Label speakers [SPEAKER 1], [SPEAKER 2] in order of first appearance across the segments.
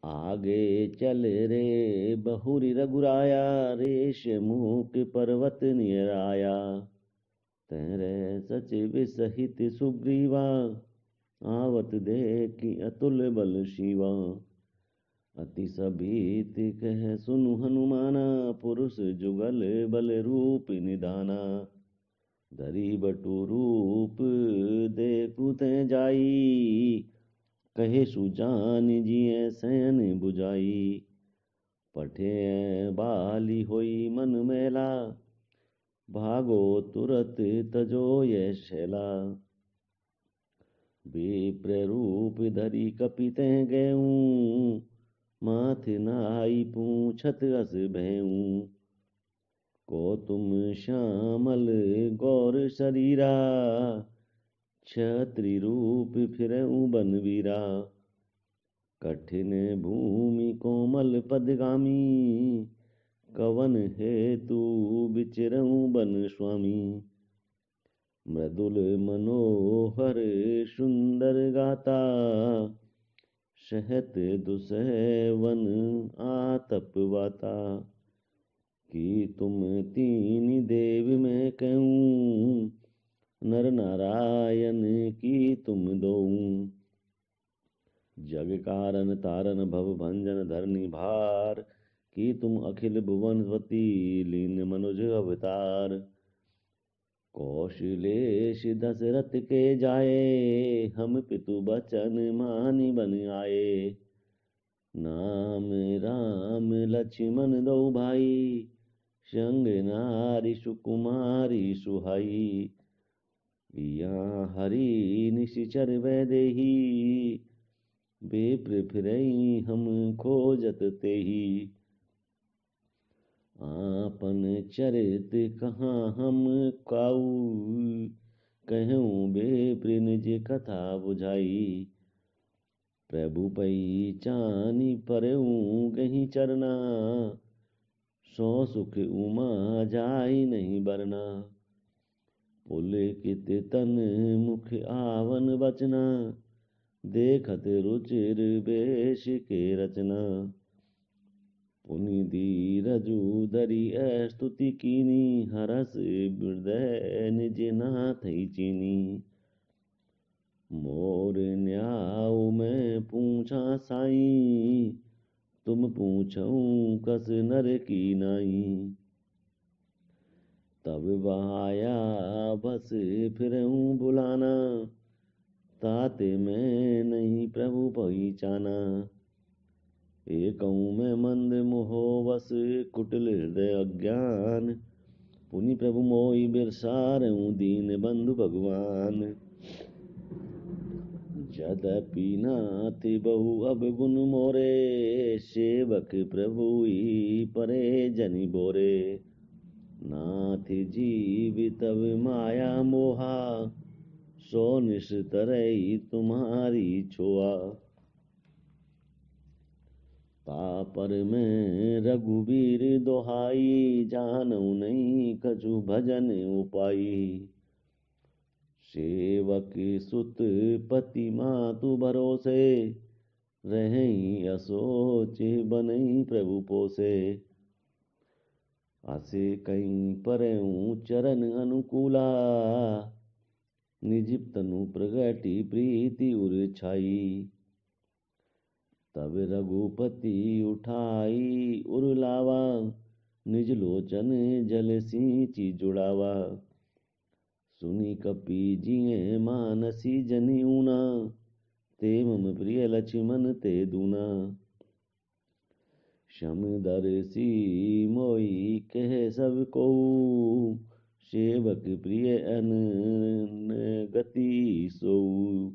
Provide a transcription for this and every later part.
[SPEAKER 1] आगे चल रे बहुरी रघुराया, रेश मुख पर्वत निराया। तेरे सचिव सहित सुग्रीवा, आवत देखी अतुल बल शिवा। अति सभीत कह सुनु हनुमाना, पुरुष जुगल बल रूप निधाना। धरी बटु रूप देखु ते जाई, कहे सुजान जिय सैन बुझाई। पठे बाली होई मन मैला, भागो तुरत तजो ये शैला। विप्र रूप धरी कपिते गएऊँ, माथ नाई पूछत अस भयऊँ। को तुम श्यामल गौर शरीरा, क्षत्रि रूप फिरऊँ बनवीरा। कठिन भूमि कोमल पदगामी, कवन हेतु विचरऊँ बन स्वामी। मृदुल मनोहर सुंदर गाता, सहत दुसह वन आतप वाता। कि तुम तीन देव में कहूँ, नर नारायण की तुम दोऊँ। जग कारण तारन भव भंजन धरनी भार, कि तुम अखिल भुवनवती लीन मनुज अवतार। कौशलेश दशरथ के जाए, हम पितु बचन मानि बन आए। नाम राम लक्ष्मण दो भाई, संग नारी सुकुमारी सुहाई। या हरि निशिचर वैदेही, विप्र फिरई हम खोजत तेही। आपन चरित कहाँ हम काऊ, कहूँ विप्र निज कथा बुझाई। प्रभु पहिचानी परऊँ गही चरना, सो सुख उमा जाई नहीं बरना। पुलकित तन मुख आवन बचना, देखत रुचिर बेश के रचना। पुनि धीरजु धरि स्तुति कीनी, हरस हृदय निज नाथ चीनी। मोर न्याऊ मैं पूछा साई, तुम पूछऊँ कस नर की नाई। तब बहाया बस फिरऊँ बुलाना, ताते मैं नहीं प्रभु पहिचाना। एकऊँ मैं मंद मोह वस, कुटिल हृदय अज्ञान। पुनि प्रभु मोहि बिरसारऊँ, दीन बंधु भगवान। यद्यपि नाथ बहु अब गुण मोरे, सेवक प्रभु ही परे जनि बोरे। नाथ जीव तब माया मोहा, सो निश तरई तुम्हारी छोआ। तापर में रघुबीर दोहाई, जानऊ नहीं कछु भजन उपाई। सेवक सुत पति मातु भरोसे, रहें असोच बनई प्रभु पोसे। असे कहीं परऊँ चरण अनुकूला, निज तनु प्रगति प्रीति उर छाई। तब रघुपति उठाई उर लावा, निज लोचन जल सींचि जुड़ावा। सुनी कपि जिय मानसी जनि ऊना, ते मम प्रिय लक्ष्मण ते दूना। समदर्शी मोहि कह सब कोऊ, सेवक प्रिय अनन गति सोऊ।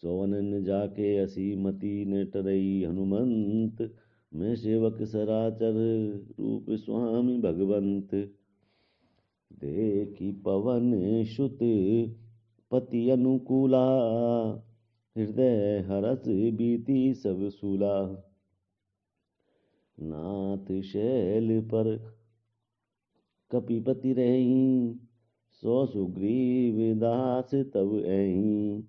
[SPEAKER 1] सोनन जाके असी मति न टरई हनुमंत, मैं सेवक सराचर रूप स्वामी भगवंत। देखी पवन सुत पति अनुकूला, हृदय हरस बीती सब सूला। नाथ शैल पर कपिपति रहीं, सो सुग्रीव दास तब ऐहीं।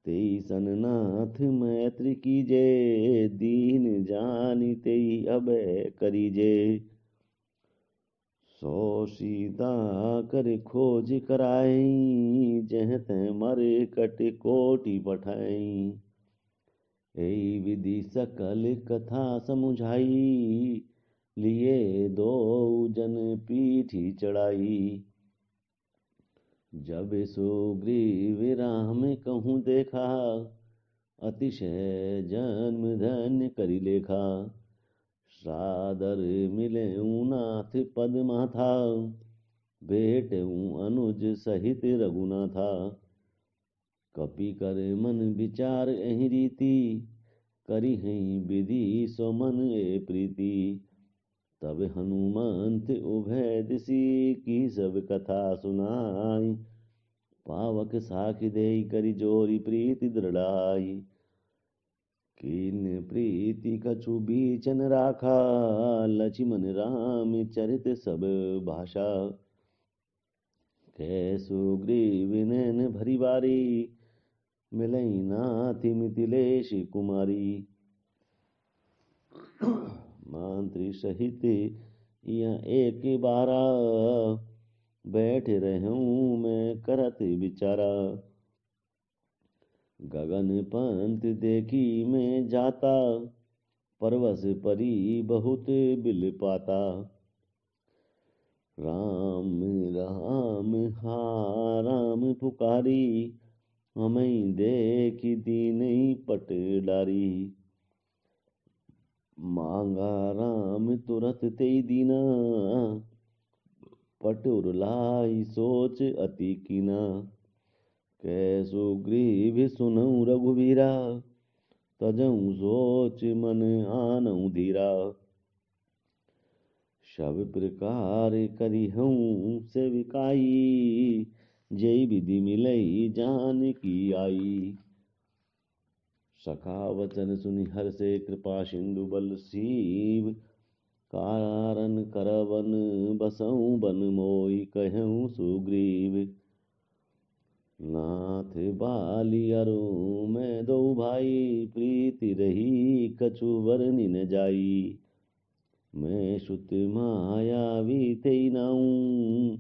[SPEAKER 1] तेई सननाथ मैत्री कीजे, दीन जानी तेई अभय करीजे। सो सीता कर खोज कराई, जह तह मर कट कोटि पठाई। यही विधि सकल कथा समुझाई, लिए दो जन पीठी चढ़ाई। जब सुग्रीव राम कहूँ देखा, अतिशय जन्म धन्य करी लेखा। सादर मिले नाथ पद माथा, भेट अनुज सहित रघुनाथा। कपि कर मन विचार एहि रीति, करी हैं विधि सो मन ए प्रीति। तब हनुमंत उभय दिशि, की सब कथा सुनाई। पावक साखी देई करी जोरी प्रीति दृढ़ाई। कीन प्रीति कछु बीचन राखा, लक्ष्मण राम चरित सब भाषा। कै सुग्रीव नैन भरी बारी, मिलई नाथि मिथिलेश कुमारी। मंत्री सहित यह एक बारा, बैठ रहूं मैं करत विचारा। गगन पंथ देखी मैं जाता, परवश परी बहुत बिल पाता। राम राम हा राम पुकारी, हमें देखी दीन पट डारी। मांगा राम तुरत ते दीना, पट उरलाई सोच अति कीना। कै सुग्रीव सुनऊ रघुवीरा, तजऊ सोच मन आनऊ धीरा। सब प्रकार करी हूँ सेविकाई, जय विधि मिलई जान की आई। सखा वचन सुनि हर्षे कृपा सिंधु बल सीव। कारण करवन बसऊँ बन मोई, कहूँ सुग्रीव। नाथ बाली अरु मैं दो भाई, प्रीति रही कछु वर्णि न जाई। मैं सुत मायावी तेई नाऊँ,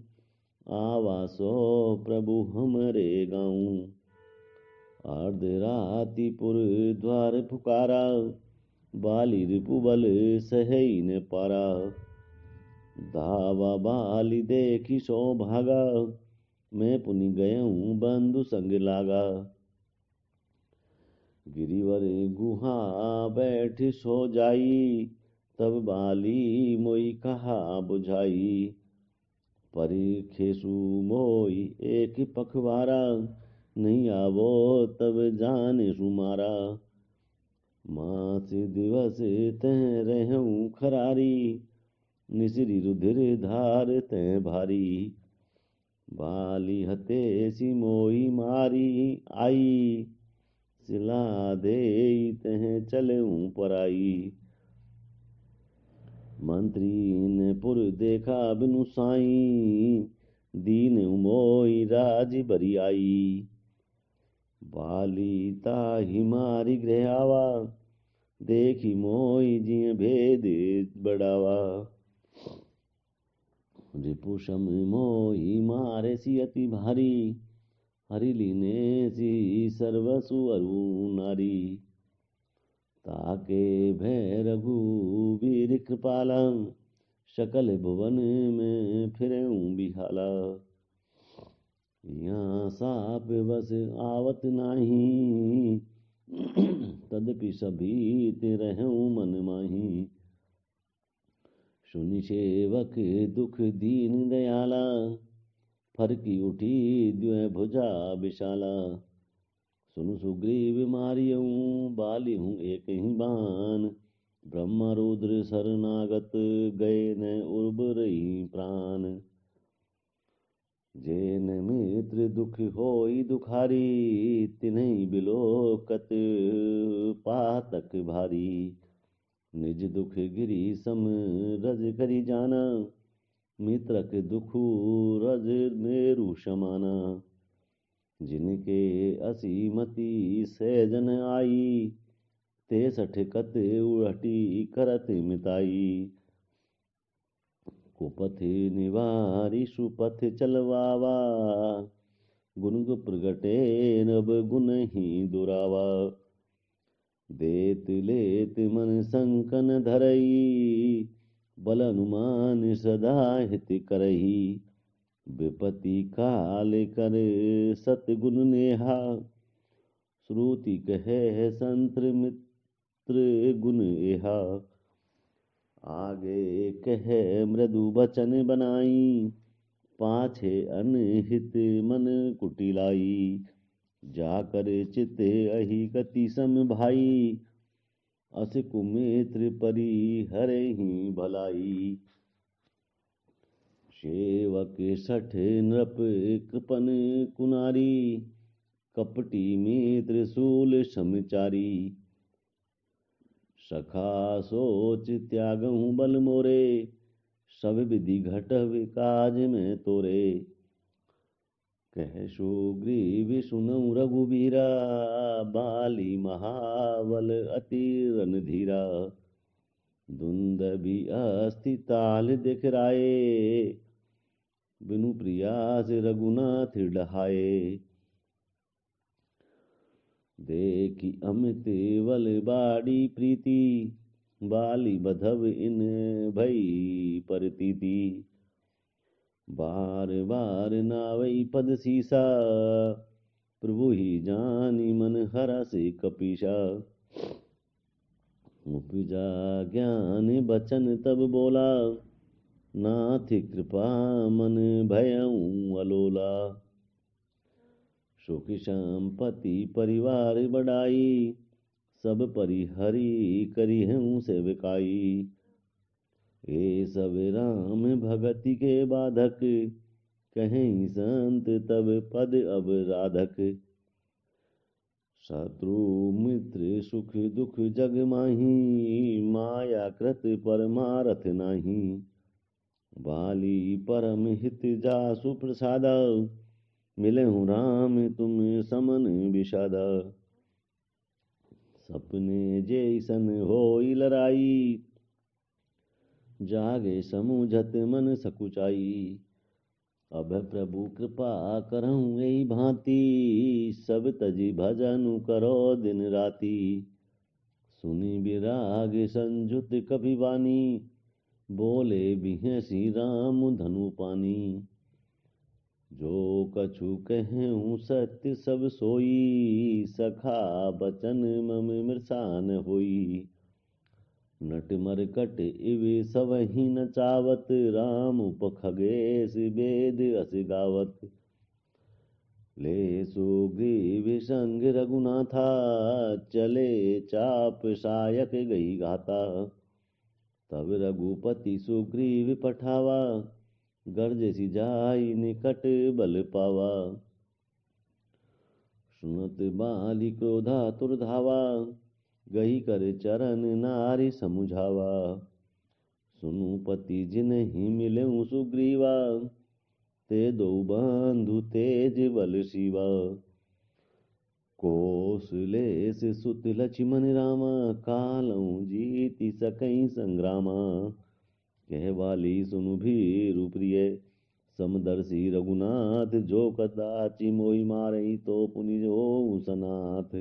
[SPEAKER 1] आवासो प्रभु हमरे गाऊँ। अर्धराति पुर द्वार पुकारा, बाली रिपुबल सहई न पारा। धावा बाली देखी सो भागा, मैं पुनि गयऊँ बंधु संग लागा। गिरिवर गुहा बैठ सो जाई, तब बाली मोई कहा बुझाई। परिखेसु मोई एक पखवारा, नहीं आवो तब जाने सुमारा। मास दिवस तह रहूं खरारी, निसरी रुधिर धार तह भारी। बाली हते सी मोई मारी आई, सिला दे तह चलऊं पराई। मंत्री ने पुर देखा बिनु साई, दीन मोई राज बरी आई। बाली ताहि मारी गृह आवा, देखी मोई जिय भेद बढ़ावा। रिपुषम मोही मारे सी अति भारी, हरि लीने सी सर्वसु अरु नारी। ताके भय रघुवीर कृपाला, सकल भुवन में फिरऊं बिहाला। यहाँ साप बस आवत नाही, तदपि सभीत रहूं मन माही। सुनि सेवक दुख दीन दयाला, फरकी उठी द्वै भुजा विशाला। सुनु सुग्रीव मारियऊँ, बाली हूँ एक ही बान। ब्रह्मा रुद्र शरणागत, गए न उर्बरहि प्राण। जेन मित्र दुख होई दुखारी, तिन्हि बिलोकत पातक भारी। निज दुख गिरि सम रज करि जाना, मित्रक दुखु रज मेरु समाना। जिनके असीमति सहजन आई, ते सठकत उड़टी करत मिताई। कुपथ निवारी सुपथ चलवावा, गुण प्रगटे नब गुण ही दुरावा। देत लेत मन संकन धरई, बल अनुमान सदा हित करही। विपत्ति काल कर सतगुण नेहा, श्रुति कहे संत्र मित्र गुण एहा। आगे कहे मृदु बचन बनाई, पाछे अनहित मन कुटिलाई। जाकर चित अहि गति सम भाई, अस कुमित्र परि हरे ही भलाई। सेवक सठ नृप कृपन कुनारी, कपटी मित्र शूल समचारी। सखा सोच त्यागहु बल मोरे, सब विधि घटव काज में तोरे। कह सुग्रीव सुनऊ रघुबीरा, बाली महाबल अति रणधीरा। दुंदभि अस्थि ताल दिखराए, बिनु प्रयास रघुनाथ डहाए। देखी अमित बल बाड़ी प्रीति, बाली बधव इन भई परतीति। बार बार नावई पद सीसा, प्रभु ही जानी मन हरा से कपीसा। उपजा ज्ञान बचन तब बोला, नाथ कृपा मन भयऊ अलोला। सुख संपत्ति परिवार बढ़ाई, सब परिहरि करिहूँ सेवकाई। ये सब राम भगति के बाधक, कहें संत तब पद अब राधक। शत्रु मित्र सुख दुख जग माही, माया कृत परमारथ नाही। बाली परम हित जासु प्रसादा, मिलहु राम तुम समन विषादा। सपने जैसन होई लड़ाई, जागे समुझत मन सकुचाई। अब प्रभु कृपा करहु यही भांति, सब तजी भजन करो दिन राति। सुनि विराग संजुत कपि वानी, बोले बिहसी राम धनु पानी। जो कछु कहूँ सत्य सब सोई, सखा बचन मम मृषा न होई। नट मरकट इव सबहि न चावत, राम उपखगेश वेद अस गावत। ले सुग्रीव संग रघुनाथा, चले चाप सायक गई गाता। तब रघुपति सुग्रीव पठावा, गर्जसि जाई निकट बल पावा। सुनत बाली क्रोधातुर धावा, गही कर चरण नारी समुझावा। सुनु पति जिनहि मिलऊँ सुग्रीवा, ते दो बंधु तेज बल शिवा। कौशलेश सुत लक्ष्मण रामा, कालऊ जीति सकई संग्रामा। कहवाली सुनु भीरु प्रिय, समदर्शी रघुनाथ। जो कदाचि मोहि मारई, तो पुनि जो सनाथ।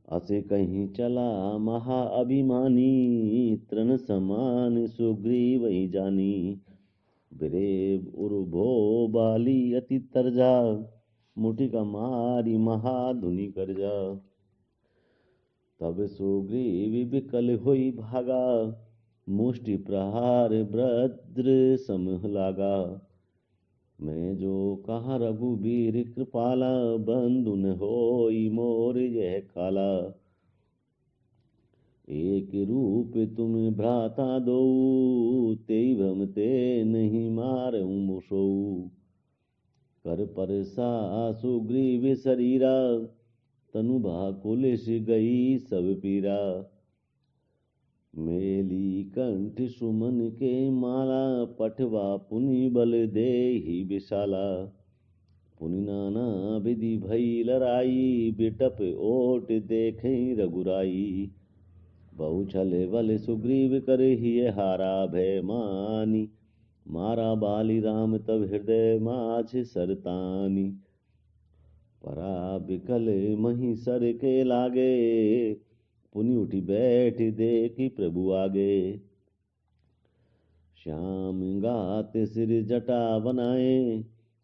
[SPEAKER 1] असे कहीं चला महा अभिमानी, तृण समान सुग्रीव ही जानी। बिरेव उर्भो बाली अति तरजा, मुठिका मारी महाधुनि करजा। तब सुग्रीव विकल होई भागा, मुष्टि प्रहार ब्रद्र सम लागा। मैं जो कहा रघुबीर कृपाला, बंधु न होई मोर यह काला। एक रूप तुम भ्राता दो, तेई भ्रम ते नहीं मारऊँ मुसोऊ। कर परसा सुग्रीव शरीरा, तनु भाकुलिस गई सब पीरा। मेली कंठ सुमन के माला, पठवा पुनि बल देहि विशाला। पुनि नाना विधि भई लड़ाई, बिटप ओट देखें रघुराई। बहु छल बल सुग्रीव कर हिय हारा, भय मानी मारा बाली राम तब हृदय माझ सरतानी। परा बिकल मही सर के लागे, पुनि उठी बैठ देखी प्रभु आगे। श्याम गात सिर जटा बनाए,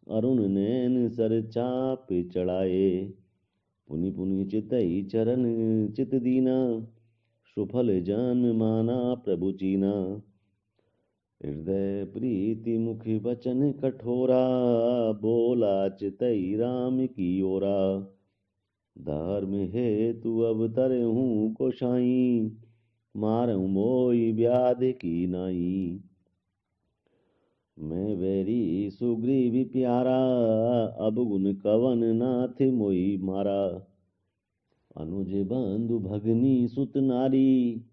[SPEAKER 1] अरुण नैन सर चाप चढ़ाए। पुनि पुनि चितई चरण चित दीना, सुफल जन माना प्रभु चीना। हृदय प्रीति मुख वचन कठोरा, बोला चितई राम की ओरा। धर्म हेतु अवतर हूँ गोसाई, मारऊँ मोई व्याधि की नाई। मैं बैरी सुग्रीव प्यारा, अब गुण कवन नाथ मोई मारा। अनुज बंधु भगनी सुत नारी,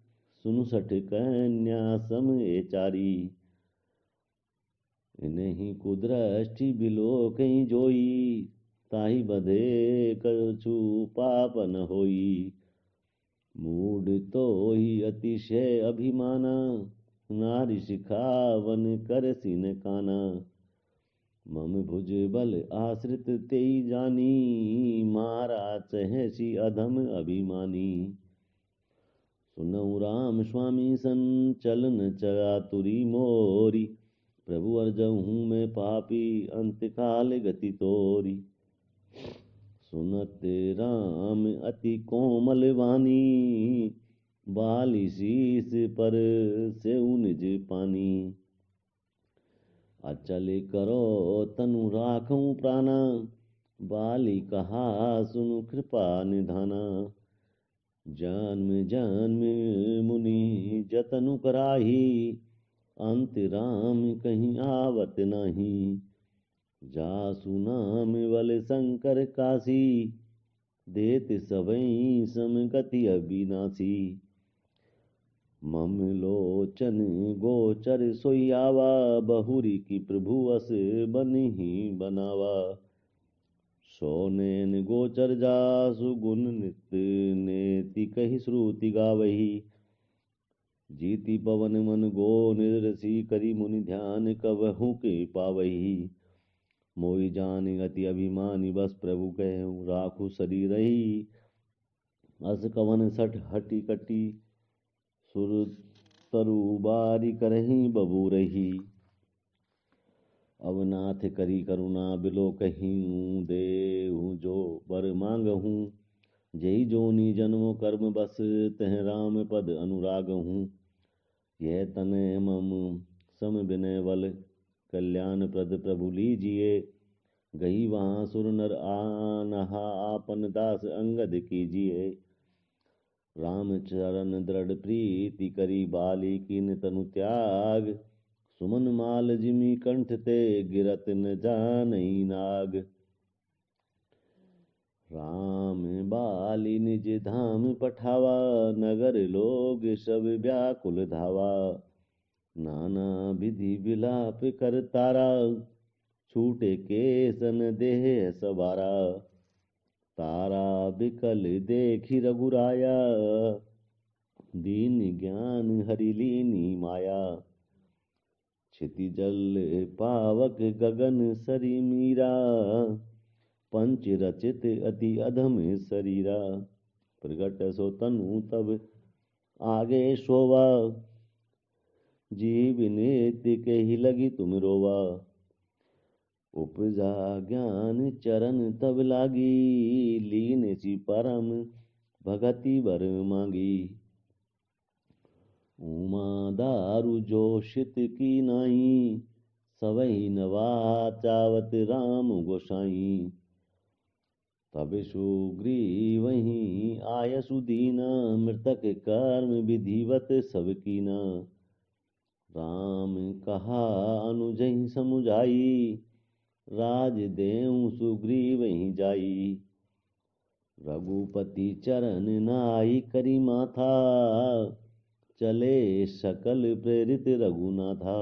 [SPEAKER 1] सुनु सठ कन्या सम ए चारी। इन्हीं कुदृष्टि बिलो कहीं जोई, ताहि बधे कछु पाप न होई। मूड तो ही अतिशय अभिमाना, नारी सिखावन कर सिन काना। मम भुज बल आश्रित तेई जानी, मारा चहसी अधम अभिमानी। सुनऊ राम स्वामी सन चलन चातुरी मोरी, प्रभु अर्जहूँ मैं पापी अंतकाल गति तोरी। सुनत राम अति कोमल वाणी, बाली शीस पर से निज पानी। अचल करो तनु राखूं प्राणा, बाली कहा सुनु कृपा निधाना। जन्म जन्म मुनि जतनु कराही, अंत राम कहीं आवत नहीं। जासु नाम बल शंकर काशी, देत सबई समगति अविनाशी। मम लोचन गोचर सोई आवा, बहुरी की प्रभु अस बनिहि बनावा। सो नैन गोचर जासु गुण नित नेति, कही श्रुति गावही। जीति पवन मन गो निरसी, करी मुनि ध्यान कबहु के पावही। मोहि जान अति अभिमानी, बस प्रभु कहूँ राखु शरीर रही। अस कवन सठ हटी कटी, सुर तरु बारी करही बबू रही। अवनाथ करी करुणा बिलो कहीं, देहु जो बर मांगहूँ। जय जोनी जन्मो कर्म बस, तह राम पद अनुराग हूँ। यह तनय मम सम विनय बल, कल्याण प्रद प्रभु लीजिए। गई वहाँ सुर नर आनहा, आपन दास अंगद कीजिए। राम चरण दृढ़ प्रीति करी, बाली कीन तनु त्याग। सुमन माल जिमि कंठ ते, गिरत न जानई नाग। राम बाली निज धाम पठावा, नगर लोग सब व्याकुल धावा। नाना विधि विलाप कर तारा, छूटे केसन देह सवारा। तारा बिकल देखी रघुराया, दीन ज्ञान हरि लीनी माया। क्षिति जल पावक गगन सरी मीरा, पंच रचित अति अधम शरीरा। प्रगट सो तनु तब आगे शोभा, जीव नित्य के ही लगी तुम रोवा। उपजा ज्ञान चरण तब लागी, लीन सी परम भगति बर मांगी। उमा दारु जोशित की नाई, सवई नवाचावत राम गोसाई। तब सुग्रीवहि आयसु दीना, मृतक कर्म विधिवत सब कीना। राम कहा अनुजहि समुझाई, राज देऊँ सुग्रीवहि जाई। रघुपति चरण नाई करी माथा, चले सकल प्रेरित रघुनाथा।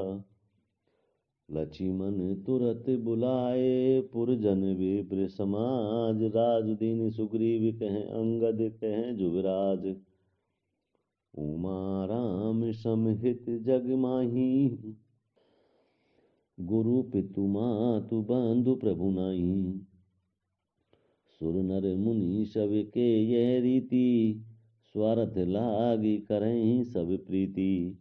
[SPEAKER 1] लक्ष्मण तुरत बुलाए पुरजन विप्र समाज। राजुदीन सुग्रीव कहें अंगद कहें जुगराज। उमा राम समहित जग माही। गुरु पितु मातु बंधु प्रभु नाई। सुर नर मुनि सब के यह रीति। स्वार्थ लागी करें सब प्रीति।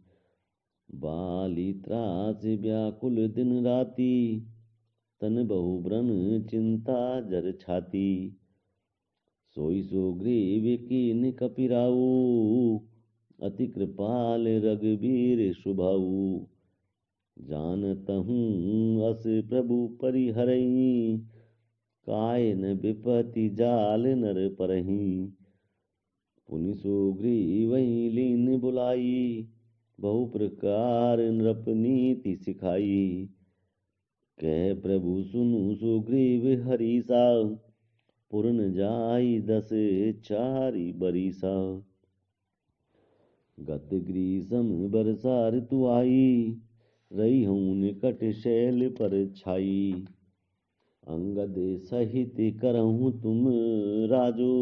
[SPEAKER 1] बाली त्रास व्याकुल दिन राती। तन बहु ब्रन चिंता जर छाती। सोई सुग्रीव कीन कपिराऊ। अति कृपाल रघुबीर सुभाऊ। जानतहूँ अस प्रभु परिहरई। कायन विपति जाल नर परही। पुनि सुग्रीव लीन बुलाई। बहु प्रकार नृप नीति सिखाई। कह प्रभु सुनु सुग्रीव हरीसा। पुरन जाई 10 चारि बरीसा। गत ग्रीष्म बरसा ऋतु आई। रही हूँ निकट शैल पर छाई। अंगद सहित करहूँ तुम राजू।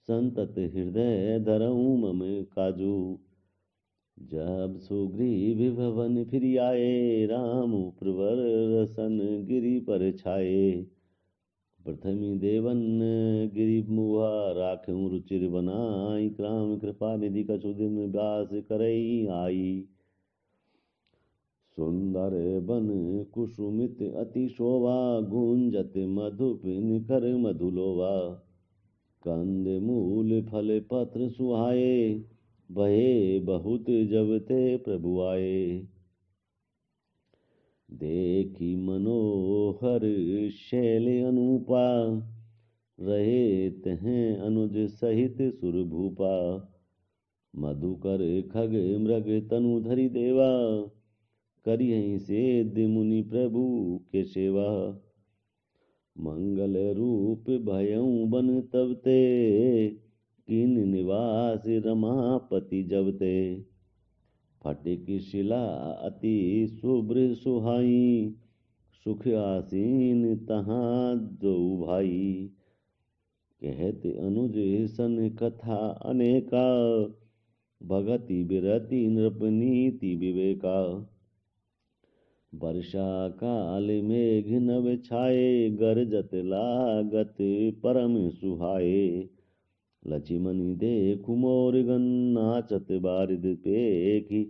[SPEAKER 1] संतत हृदय धरऊँ मम काजू। जब सुग्रीव भवन फिर आए। राम प्रवर रसन गिरि पर छाए। प्रथमी देवन गिरि मुहा राखूं रुचिर बनाई। क्राम कृपा निधि कछु दिन व्यास करई आई। सुंदर बन कुसुमित अति शोभा। गुंजत मधुप निकर मधुलोभा। कंद मूल फल पत्र सुहाए। बहे बहुत जब ते प्रभु आए। देखी मनोहर शैल अनुपा। रहे तहें अनुज सहित सुर भूपा। मधुकर खग मृग तनु धरि देवा। करियहि सेद्य मुनि प्रभु के सेवा। मंगल रूप भयउ बन तब ते। किन निवास रमापति जब ते। फटिक शिला अति शुभ्र सुहाई। सुख आसीन तहाँ दो भाई। कहत अनुज सन कथा अनेका। भगति बिरति नृप नीति विवेका। वर्षा काल मेघ नभ छाए। गरजत लागत परम सुहाए। लक्ष्मण देखु मोर गण नाचत बारिद पेखी।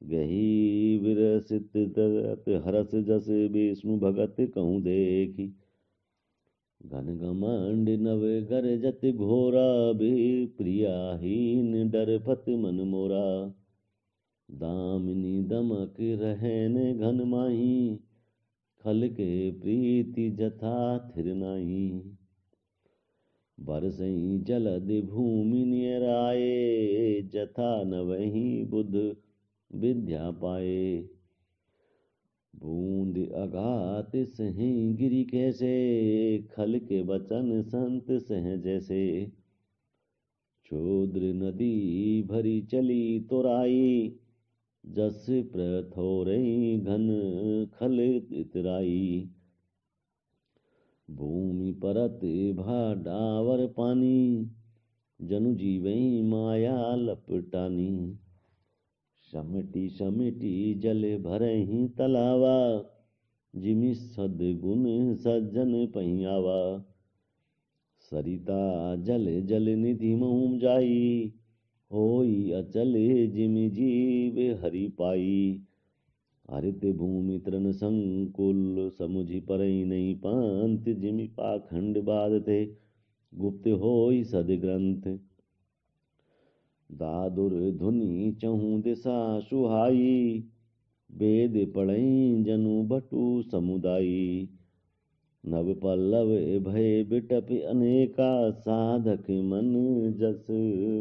[SPEAKER 1] गही विरसित दरत हरस जस विष्णु भगत कहूँ देखी। घन घमंड नव गरजत घोरा। भी प्रियाहीन डरपत मन मोरा। दामिनी दमक रहन घन माही। खल के प्रीति जथा थिर नाही। बरसई जलद भूमि नियराए। जथा नवहि बुध विद्या पाए। बूंद अघात सही गिरि कैसे। खल के बचन संत सह जैसे। चोद्र नदी भरी चली तोराई। जस प्रथोरई घन खल इतराई। भूमि परत भा डावर पानी। जनु जीवई माया लपटानी। समिटी समिटी जल भरहि तलावा। जिमि सद्गुण सज्जन पहियावा। सरिता जल जल निधि महु जाई। होई अचल जिमि जीव हरि पाई। हरित भूमि तृण संकुल समुझि परई नहीं पंथ। जिमि पाखंड बाधते गुप्त होई सद ग्रंथ। दादुर धुनि चहु दिशा सुहाई। वेद पढ़ई जनु बटु समुदायी। नव पल्लव भय बिटप अनेका। साधक मन जस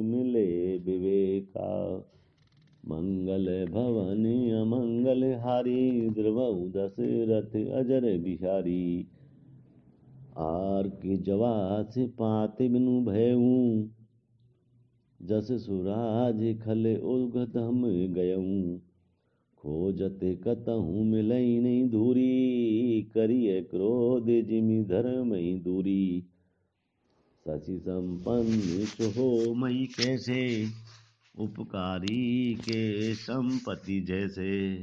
[SPEAKER 1] मिले विवेका। मंगल भवन अमंगल हारी। द्रवहु दशरथ अजर बिहारी। आर के जवास पात बिनु भयऊ। जस सुराज खल उगधम गयऊँ। खोजत कतहु मिलई नहीं दूरी, करिय क्रोध जिमि धर्महि दूरी। शशि संपन्न सुहो मई कैसे, उपकारी के संपत्ति जैसे।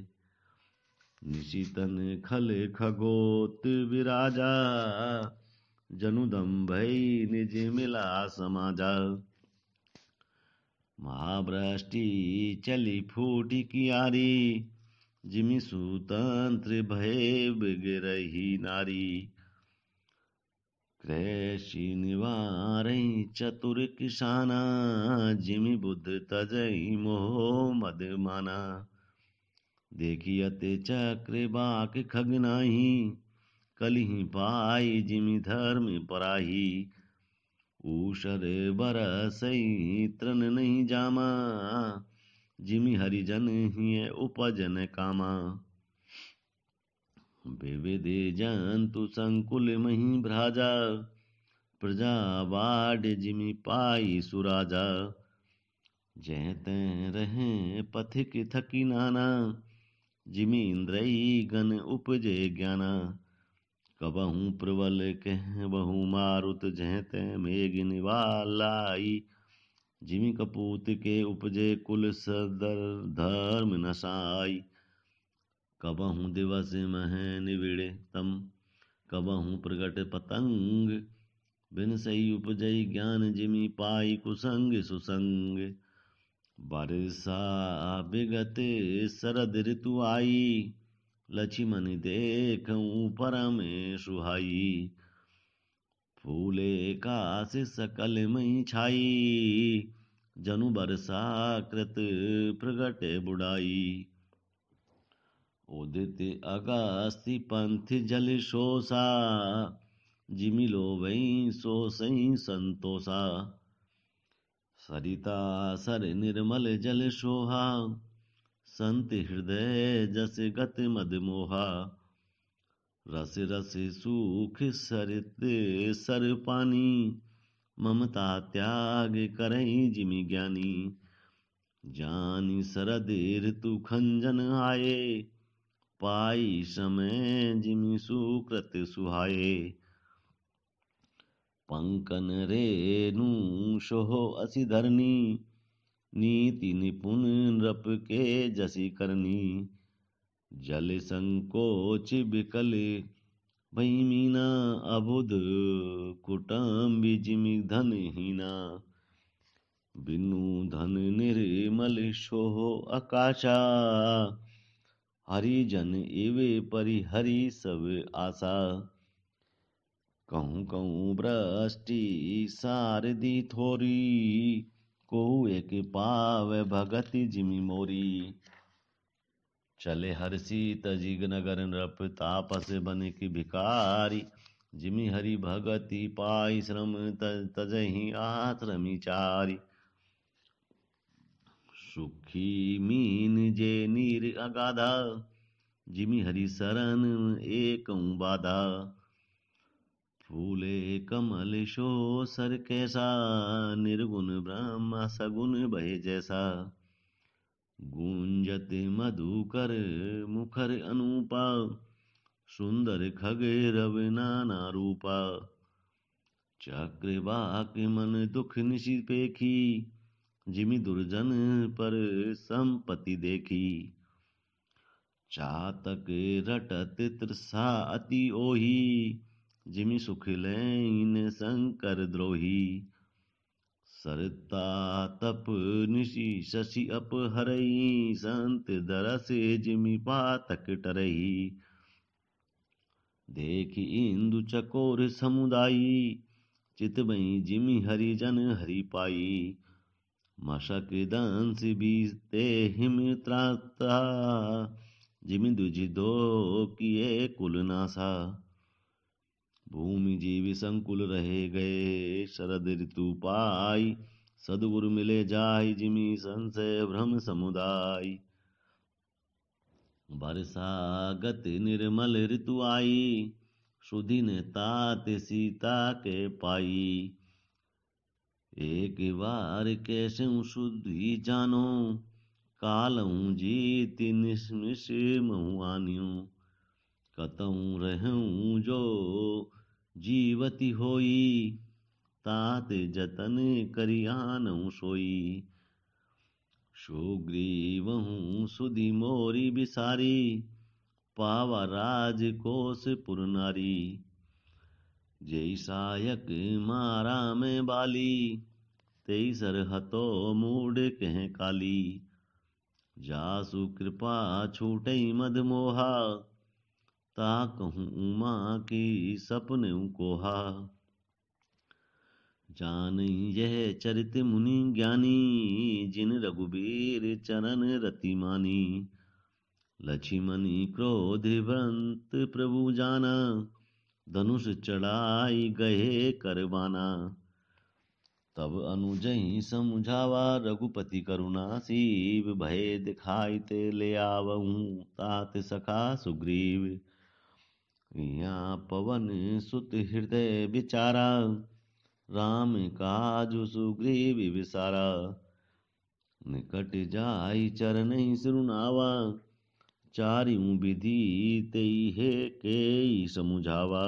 [SPEAKER 1] निशितन खल खगोत विराजा, जनुदम भई निज मिला समाजा। महावृष्टि चली फूटी कियारी, जिमि सुतंत्र भय बिगरही नारी। कृषि निवारई चतुर किसाना, जिमि बुद्ध तजई मोह मद माना। देखियत चक्र बाक खग नाही, कलिहि पाई जिमि धर्म पराही। ऊषर बरसई तृण नहीं जामा, जिमि हरिजन हिय उपजन कामा। विविध जंतु संकुल मही भ्राजा, प्रजा बाढ़ जिमि पाई सुराजा। जह तह रहें पथिक थकी नाना, जिमि इंद्रई गण उपजे ज्ञाना। कबहू प्रबल कहबहु मारुत, जह तह मेघ निवालाई। जिमि कपूत के उपजे कुल सदर धर्म नसाई। कबहू दिवस मह निविड़े तम, कबहू प्रगट पतंग। बिन सही उपजई ज्ञान, जिमि पाई कुसंग सुसंग। वर्षा विगत शरद ऋतु आई, लक्ष्मण देखऊं परम सुहाई। फूले काश सकल मई छाई, जनु बरसा कृत प्रगट बुढ़ाई। उदित अगस्ति पंथ जल शोषा, जिमि लोभई सोसई संतोषा। सरिता सर निर्मल जल सोहा, संत हृदय जस गत मद मोहा। रस रस सूख सरित सर पानी, ममता त्याग करई जिमि ज्ञानी। जानि शरद ऋतु खंजन आए, पाई समय जिमि सुकृत सुहाए। पंकन रेणु सोहो असि धरनी, नीति निपुण नृप के जसी करनी। जल संकोच बिकल भई मीना, अबुध कुटुम्बि जिमि धन हीना। बिनु धन निर्मल सोहो आकाशा, हरिजन इवे परिहरि सब आशा। कहूँ कहूँ वृष्टि सारदी थोरी, कोहू एक पावै भगति जिमि मोरी। चले हरषि तजी नगर नृप, तापस बनिक भिखारी। जिमि हरि भगति पाई श्रम, तजहि आश्रमी चारी। सुखी मीन जे नीर अगाधा, जिमि हरि शरण एकऊं बाधा। फूले कमल शो सर कैसा, निर्गुण ब्रह्म सगुण भय जैसा। गूंजत मधुकर मुखर अनूपा, सुंदर खग रव नाना रूपा। चक्रवाक मन दुख निशि पेखी, जिमि दुर्जन पर संपत्ति देखी। चातक रटत तृषा अति ओही, जिमि सुख लैन शंकर द्रोही। सरता तप निशि शशि अपहरई, संत दरस जिमि पातक टरई। देखि इंदु चकोर समुदायी, चितबई जिमि हरिजन हरि पाई। मशक दंस बीते हिम त्राता, जिमि दुझि दो किए कुल नासा। भूमि जीव संकुल रहे गए, शरद ऋतु पाई। सद्गुरु मिले जाहि, जिमि संशय भ्रम समुदाय। बरसा गत निर्मल ऋतु आई, सुदिन तात सीता के पाई। एक बार कैसे शुद्धि जानो, कालऊं जीति निस्मिष महुआन्यू, कतऊं रहूं जो जीवती होई, तात जतन करियानऊं सोई। सुग्रीवहूँ सुधि मोरी बिसारी, पावा राज कोस पुर नारी। जय सायक मारा में बाली, तेई सरहतो मूड कह काली। जासु कृपा छूटई मद मोहा, ता कहूँ उमा की सपने कोहा। जान यह चरित मुनि ज्ञानी, जिन रघुबीर चरण रति मानी। लक्ष्मणि क्रोध व्रंत प्रभु जाना, धनुष चढ़ाई गए करबाना। तब अनुजहि समुझावा, रघुपति करुणा सीव। भय दिखाई ते ले आवहूँ, तात सखा सुग्रीव। यहाँ पवन सुत हृदय विचारा, राम काजु सुग्रीव विसारा। निकट जाई चरनि सिरुनावा, चारियों विधि तेई है के समुझावा।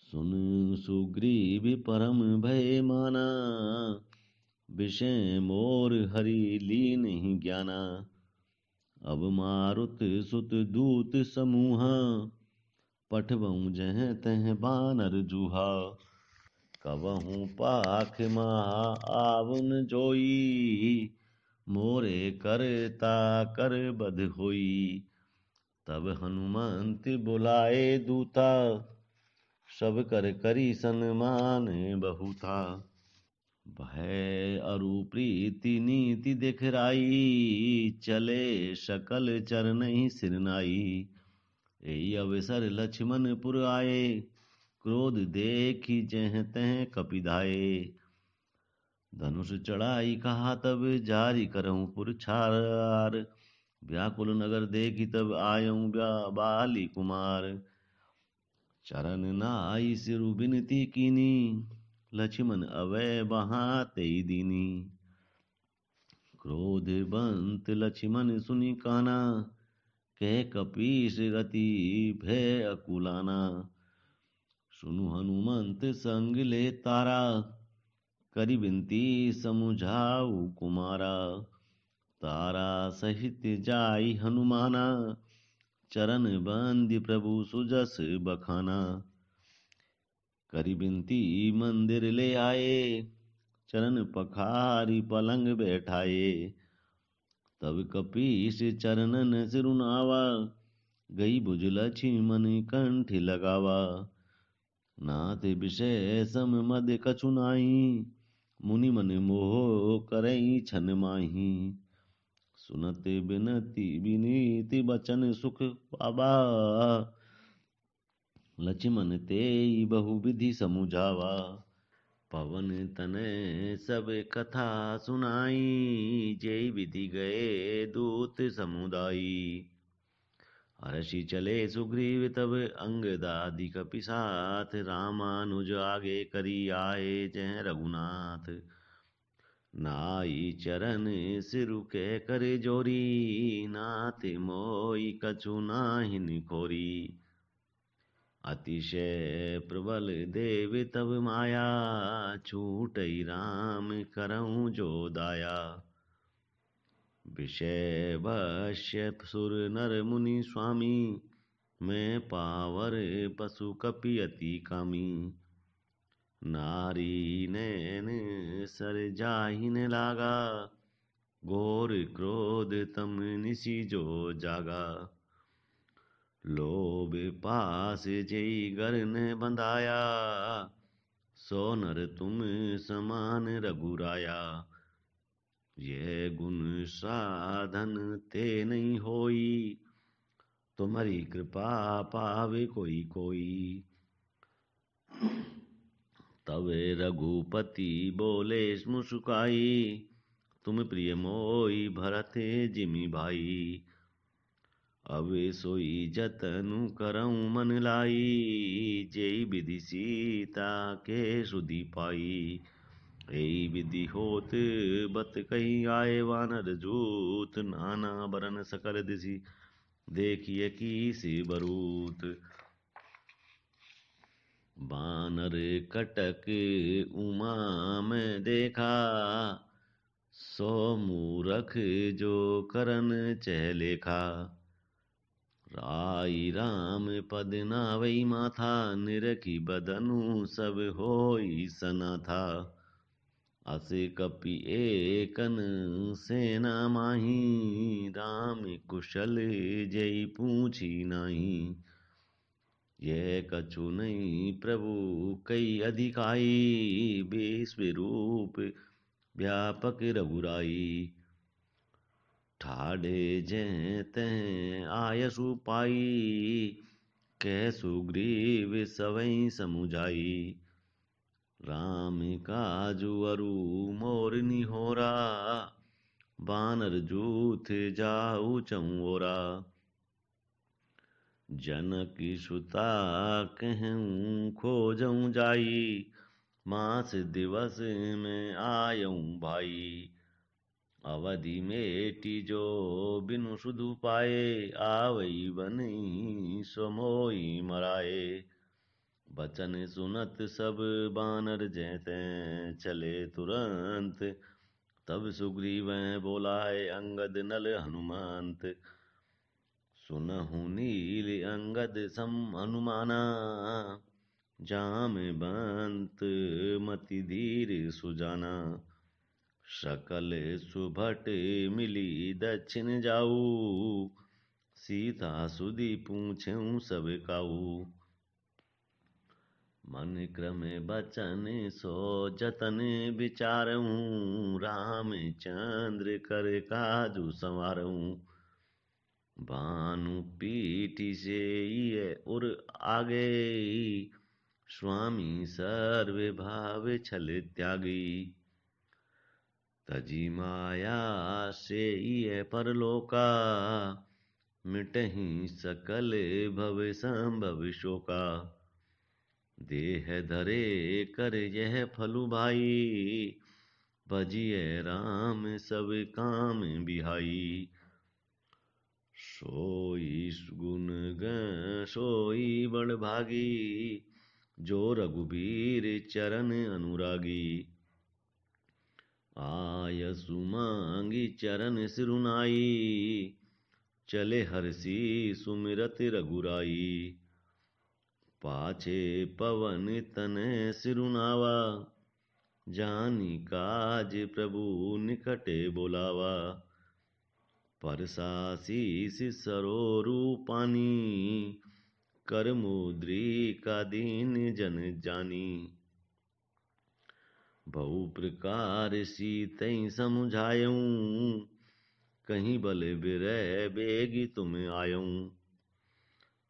[SPEAKER 1] सुन सुग्रीव परम भय माना, विषय मोर हरि लीन ज्ञाना। अब मारुत सुत दूत समूहा, पठबऊं जह तह बानर जूहा। कबहूँ पाख महा आवन जोई, मोरे करता कर बध होई। तब हनुमंत बुलाए दूता, सब कर करी सन्मान बहुता। भय अरु प्रीति नीति दिखराई, चले सकल चरनहि सिरनाई। एई अवसर लक्ष्मण पुर आए, क्रोध देखी जह तह कपिधाये। धनुष चढ़ाई कहा तब जारी करऊं पुरछार। व्याकुल नगर देखी तब आयऊं बाली कुमार। चरण नाई सिरु बिनती कीनी, लक्ष्मण अवय बहाते दीनी। क्रोध बंत लक्ष्मण सुनि काना, कह कपीस गति भय अकुलाना। सुनु हनुमंत संग ले तारा, करि बिनती समुझाऊ कुमारा। तारा सहित जाई हनुमाना, चरण बंदी प्रभु सुजस बखाना। करि बिनती मंदिर ले आए, चरण पखारी पलंग बैठाए। तब कपीस चरणन सिरुनावा, गई भुज लक्ष्मण कंठ लगावा। नाथ विषय सम मद कछु नाही, मुनि मन मोह करई छन माही। सुनत बिनती विनीति बचन सुख पाबा, लक्ष्मण तेई बहु विधि समुझावा। पवन तनय सब कथा सुनाई, जेई विधि गए दूत समुदायी। हर्षि चले सुग्रीव तब अंगदादि कपि साथ, रामानुज आगे करी आए जय रघुनाथ। नाई चरण सिरु के कर जोरी, नाथ मोई कछु नाहि निकोरी। अतिशय प्रबल देव तब माया, छूटई राम करऊं जो दाया। विषय वश्य सुर नर मुनि स्वामी, मैं पावर पशु कपि अति कामी। नारी नैन सर जाहिन लागा, घोर क्रोध तम निशि जो जागा। लोभ पास जेई गर ने बंधाया, सो नर तुम समान रघुराया। यह गुण साधन ते नहीं होई, तुम्हारी कृपा पावे कोई कोई। तब रघुपति बोले मुस्काई, तुम प्रिय मोई भरत जिमि भाई। अब सोई जतनु करऊं मन लाई, जेई विधि सीता के सुधि पाई। यही विधि होत बत कही आए वानर जूत, नाना बरन सकल दिशि देखिए की सी बरूत। बानर कटक उमा में देखा, सो मूरख जो करन चह लेखा। राई राम पद नावई माथा, निरखी बदनु सब होई सना था। अस कपि एकन सेना माही, राम कुशल जय पूछी नाही। यह कछु नहीं प्रभु कई अधिकाई, विश्वरूप व्यापक रघुराई। ठाढ़े जय तय आयसु पाई, कह सुग्रीव सवै समुझाई। राम काजु अरु मोर निहोरा, बानर जूथ जाऊ चौरा। जनक सुता कहूँ खोजऊँ जाई, मास दिवस में आयऊँ भाई। अवधि मेटी जो बिनु सुधु पाए, आवई बनी समोई मराए। बचन सुनत सब बानर जैते, चले तुरंत तब सुग्रीव बोलाए अंगद नल हनुमंत। सुनहु नील अंगद सम हनुमाना, जामवंत मति धीर सुजाना। सकल सुभट मिली दक्षिण जाऊ, सीता सुधि पूछऊँ सब काऊ। मन क्रम बचन सो जतन विचारऊँ, रामचंद्र कर काजु संवारऊँ। भानु पीठी से ये उर आगे, स्वामी सर्व भाव छल त्यागी। तजी माया से ये परलोका, मिटहि सकल भव संभव शोका। देह धरे कर यह फलु भाई, भजिए राम सब काम बिहाई। सोई गुण सोई बड़ भागी, जो रघुबीर चरण अनुरागी। आयसु मांगी चरण सिरुनाई, चले हरसी सुमिरत रघुराई। पाछे पवन तनय सिरुनावा, जानी काज प्रभु निकटे बुलावा। परसासीस सरोरूपानी, कर मुद्रिका दीन जन जानी। बहु प्रकार सीतै समुझायूं, कहीं बल बिरह बेगी तुम आयूं।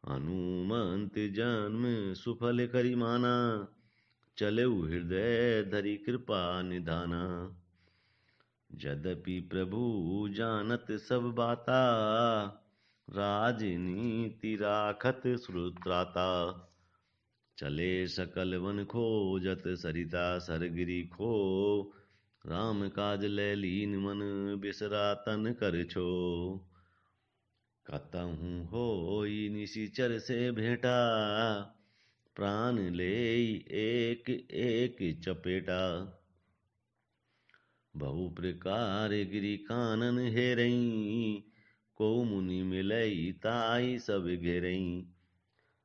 [SPEAKER 1] हनुमंत जन्म सुफल करी माना, चलेउ हृदय धरि कृपा निधाना। यद्यपि प्रभु जानत सब बाता, राजनीति राखत श्रुत्राता। चले सकल वन खोजत सरिता, सरगिरी खो राम काज लै लीन मन, बिसरा तन कर छो। कतहु होई निशिचर से भेंटा, प्राण ले एक एक चपेटा। बहु प्रकार गिरि कानन हेरई, को मुनि मिलई ताई सब घेरई।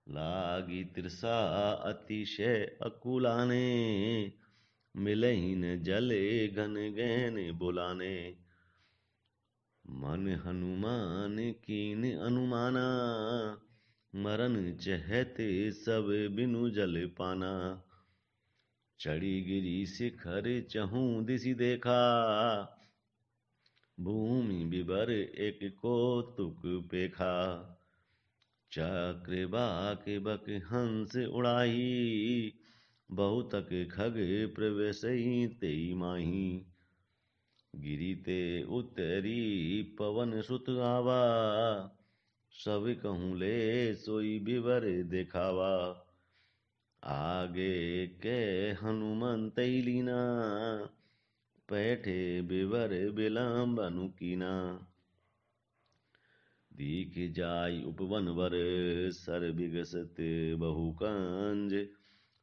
[SPEAKER 1] लागी तृषा अतिशय अकुलाने, मिलहि न जले घन गहन बुलाने। मन हनुमान कीन अनुमाना, मरन चहते सब बिनु जल पाना। चढ़ी गिरी शिखर चहूँ दिशि देखा, भूमि विवर एक कौतुक पेखा। चक्र बाक बक हंस उड़ाही, बहुतक खग प्रवेशई तेई माही। गिरी ते उतरी पवन सुत आवा, सब कहूँ ले सोई विवर देखावा। आगे के हनुमंत लीना, पैठे बिवर बिलम्ब अनुकीना। दीख जाय उपवन वर, सर बिगसत बहुकंज।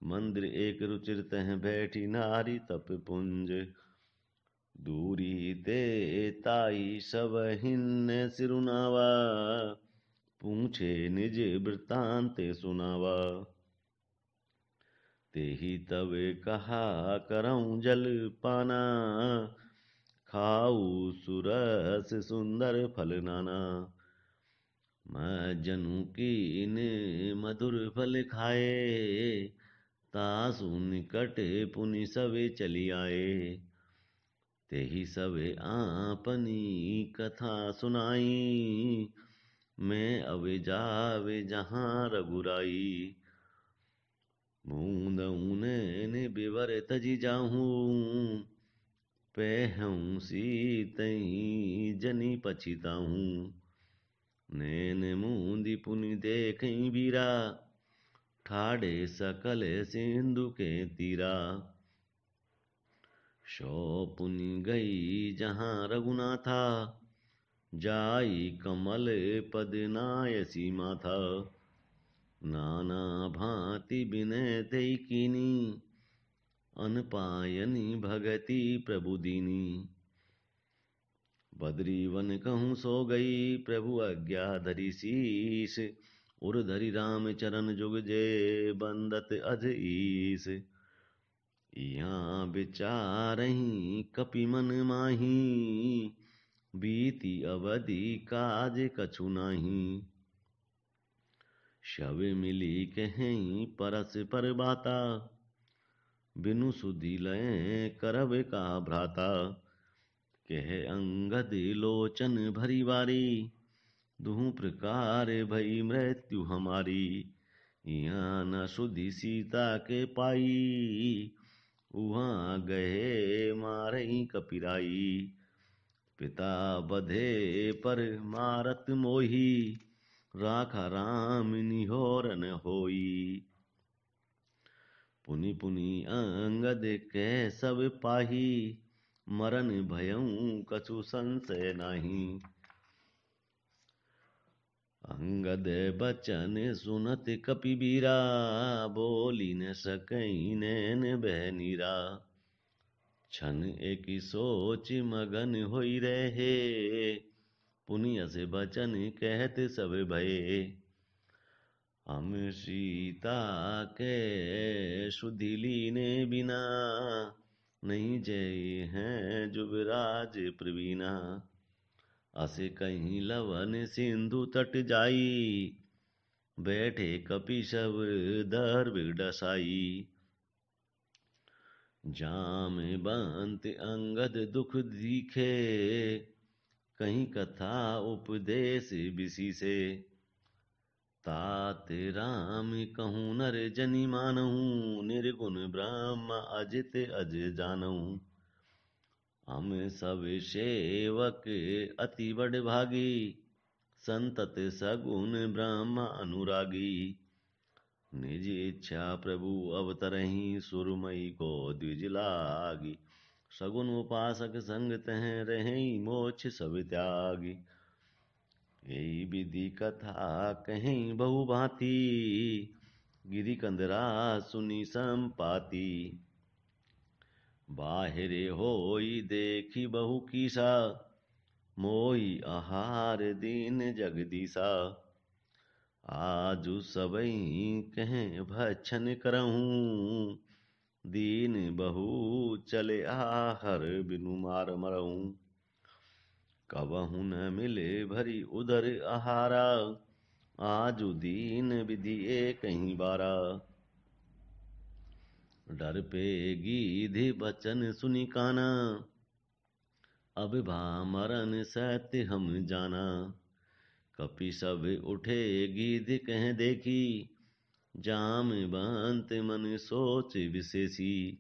[SPEAKER 1] मंदिर एक रुचिर तह बैठी, नारी तप पुंज। दूरी ते ताई सब हिन्ने सिरुनावा, पूछे निज वृतांत सुनावा। तेहि तब कहा करऊं जल पाना, खाऊ सुरस सुंदर फल नाना। मैं जनु कीन मधुर फल खाए, तासु निकट पुनि सवे चली आए। तेहि सवे आपनी कथा सुनाई, मैं अवे जावे जहाँ रघुराई। मूंदऊ नैन बिवर तजी जाहूँ, पैहऊँ सीतई जनी पछिताहूँ। नैन मूंदी पुनि देखई बीरा, ठाड़े सकल सिंधु के तीरा। शो पुनि गई जहाँ रघुनाथा, जाई कमल पद नायसी माथा। नाना भांति बिनय तेई कीनी, अनपायनी भगति प्रभुदीनी। बद्री वन कहूँ सो गई, प्रभु आज्ञा धरि शीस। उर धरि राम चरण जुग जे, बंदत अध ईस। यहाँ विचारहि कपि मन माही, बीती अवधि काज कछु नाही। शव मिली कहीं परस पर बाता, बिनु सुधि लय करब का भ्राता। कह अंगद लोचन भरी बारी, दुहु प्रकार भई मृत्यु हमारी। यहाँ न सुधि सीता के पाई, उहाँ गए मारई कपिराई। पिता बधे पर मारत मोही, राखा राम निहोर न होई। पुनि पुनि अंगद कै सब पाही, मरण भयऊँ कछु संशय नाही। अंगद बचन सुनत कपि बीरा, बोली न सकई नैन बह नीरा। क्षण एक सोच मगन होई रहे, पुनि अस बचन कहत सब भये। हम सीता के सुधि लीने बिना, नहीं जय हैं जुबराज प्रवीणा। अस कहीं लवन सिंधु तट जाई, बैठे कपि सब दर्भ डसाई। जाम बंत अंगद दुख दीखे, कहीं कथा उपदेश बिसीसे। तात राम कहूँ नर जनि मानहूँ, निर्गुण ब्रह्म अजित अज जानहूँ। हम सब सेवक अति बड़ भागी, संतत सगुन ब्रह्म अनुरागी। निज इच्छा प्रभु अवतरहि, सुरमई को द्विज लागी। सगुन उपासक संग तह रहें, मोक्ष सब त्यागी। यही विधि कथा कहीं बहु भांति, गिरि कंदरा सुनी संपाति। बाहिरे होई देखी बहु कीसा, मोई आहार दीन जगदीसा। आजु सबई कहें भक्षण करहूँ, दीन बहु चले आहर बिनु मार मरहूँ। कबहु न मिले भरी उदर आहारा, आजु दीन विधि एकहि बारा। डर पे गीधि बचन सुनि काना, अब भामरन सत्य हम जाना। कपि सब उठे गीध कह देखी, जाम बंत मन सोच विशेषी।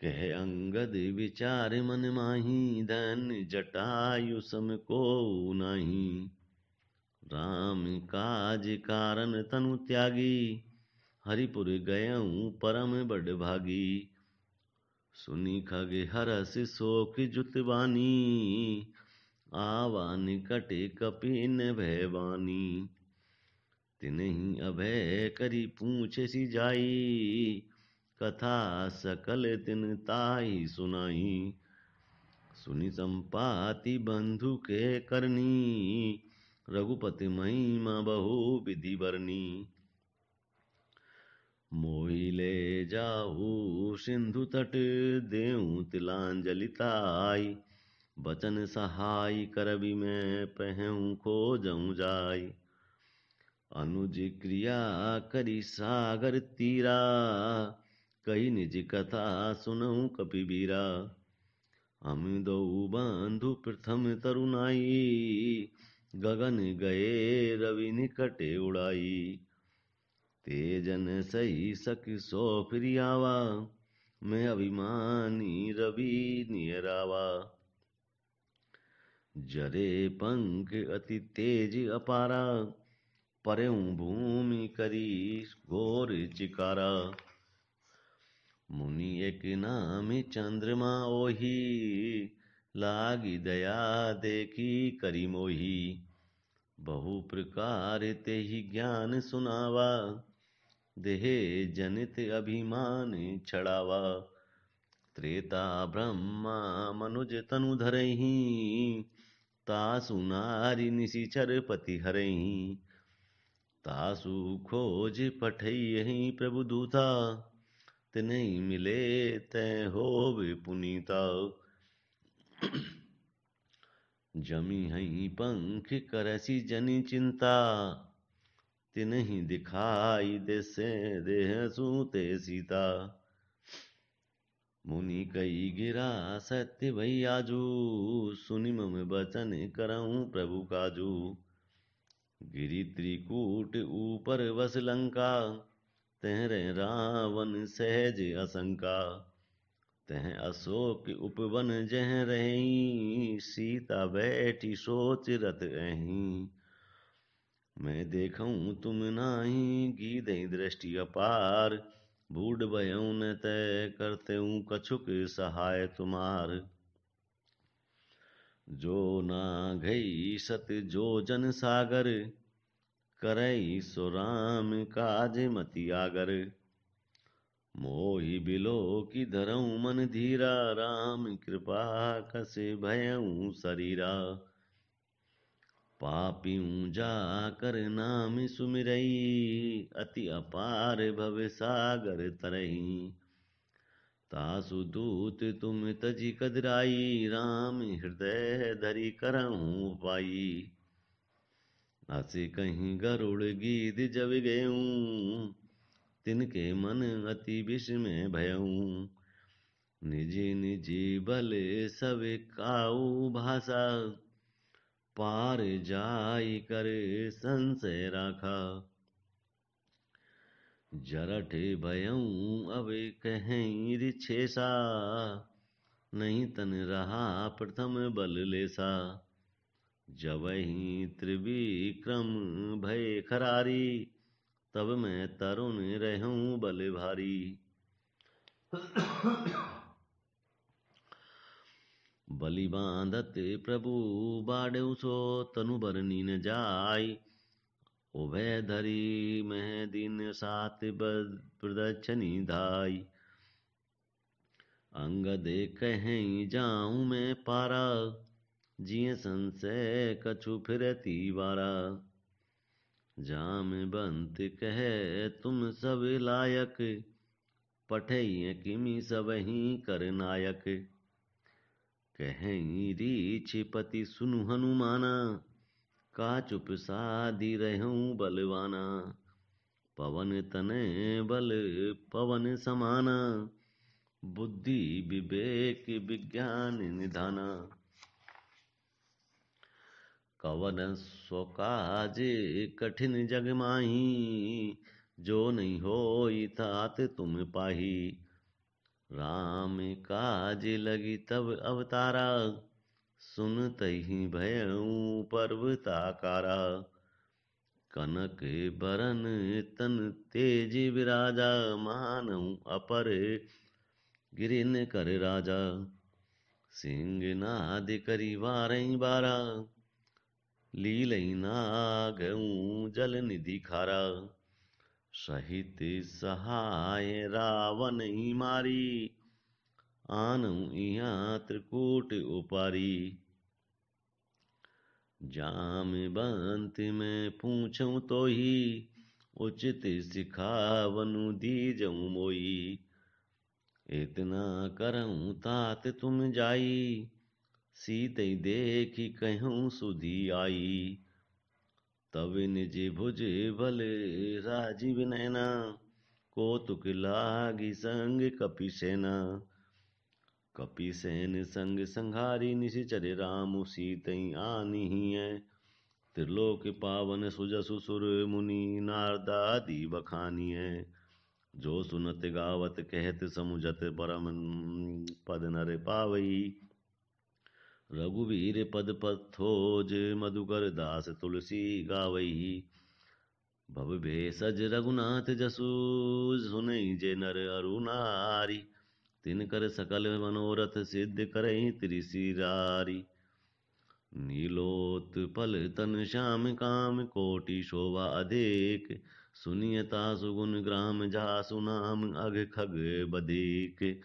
[SPEAKER 1] कह अंगद विचार मन माही, धन जटायु सम को नाही। राम काज कारण तनु त्यागी, हरिपुर गयऊँ परम बड़ भागी। सुनी खगे हरस शोक जुतवानी। आवा निकट कपिन भयवानी। तिन्हि अभय करी पूछ सी जाई। कथा सकल तिन ताई सुनाई। सुनि संपाति बंधु के करनी। रघुपति महिमा बहु विधि बरनी। मोहि ले जाऊ सिंधु तट। देऊँ तिलांजलि ताई। बचन सहाय करबि मैं पहऊँ खोजऊँ जाय। अनुज क्रिया करी सागर तीरा। कही निज कथा सुनऊँ कपिबीरा। हम दो बंधु प्रथम तरुणाई। गगन गए रवि निकटे उड़ाई। तेजन सही सखी सो फिरियावा। मैं अभिमानी रवि नियरावा। जरे पंख अति तेज अपारा। परेऊँ भूमि करी घोर चिकारा। मुनि एक नाम चंद्रमा ओहि। लागी दया देखी करी मोही। बहु प्रकार तेहि ज्ञान सुनावा। देहे जनित अभिमान छड़ावा। त्रेता ब्रह्मा मनुज तनु धरहि। तासु नारी निशिचर पति हरहि। तासु खोज पठैहि प्रभु दूता। तिन्हि मिले तै होवे पुनीता। जमी हई पंख करसी जनि चिंता। तिन्हि दिखाई देसे देह सूते सीता। मुनि कई गिरा सत्य भई आजू। सुनि मम बचन करऊँ प्रभु काजू। गिरि त्रिकूट ऊपर वस लंका। तह रहे रावण सहज असंका। तह अशोक उपवन जह रही। सीता बैठी सोच रथ अहीं। मैं देखऊँ तुम नाही गीधहि दृष्टि अपार। बूढ़ भयऊँ न तय करतेऊँ कछुक सहाय तुमार। जो ना गई सत जो जन सागर। करई सो राम काज मति आगर। मोहि बिलो की धरऊँ मन धीरा। राम कृपा कसे भयऊँ शरीरा। पापियूँ जा कर नाम सुमिरई। अति अपार भव सागर तरही। तासु दूत तुम तजी कदराई। राम हृदय धरि करहूँ पाई। असे कहीं गरुड़ गीध जब गयूँ। तिनके मन अति विस्मय भयऊँ। निजी निजी बल सब काऊ भाषा। पार जाई कर संशय राखा। जरठ भयऊँ अब कहीं रिछेसा। नहीं तन रहा प्रथम बल लेसा। जबहि त्रिविक्रम भय खरारी। तब मैं तरुण रहूँ बल भारी। बलि बांधत प्रभु बाढ़ऊ सो। तनु बरनी न जाय। उभय धरी मह दिन सात प्रदक्षिणी धाई। अंगद कहीं जाऊँ मैं पारा। जिय संशय कछु फिरती वारा। जामवंत कहे तुम सब लायक। पठै किमि सबहि कर नायक। कहीं रीछ पति सुनु हनुमाना। का चुप साधी रहूँ बलवाना। पवन तनय बल पवन समाना। बुद्धि विवेक विज्ञान निधाना। कवन सो काज कठिन जग माही। जो नहीं होई तात तुम पाही। राम काज लगी तब अवतारा। सुनतहि भयऊँ पर्वताकारा। कनक बरन तन तेज विराजा, मानहु अपर गिरिन कर राजा। सिंह नाद करी वारई बारा, लीलई नागऊ जल निधि खारा। सहित सहाय रावण ही मारी, आनऊ इहाँ त्रिकूट उपारी। जामवंत में पूछऊँ तो ही, उचित सिखावनु दीजऊँ मोई। इतना करऊँ तात तुम जाई, सीतै देखी कहूँ सुधी आई। तब निज भुज बल राजीव नैना, कौतुक लागी संग कपि सेना। कपि सेन संग संघारी, निशिचर राम सीतै आनिहियँ। त्रिलोक पावन सुजसु सुर मुनि, नारदादि बखानियँ। जो सुनत गावत कहत समुझत, परम पद नर पावई। रघुवीर पद पथोज, मधुकर दास तुलसी गावई। भव भेषज रघुनाथ जसु, सुनई जे नर अरु नारी। तिनकर सकल मनोरथ, सिद्ध करई त्रिशिरारी। नीलोत्पल तन श्याम काम, कोटि शोभा अधिक। सुनियता सुगुन ग्राम, जासु नाम अघ खग बदीक।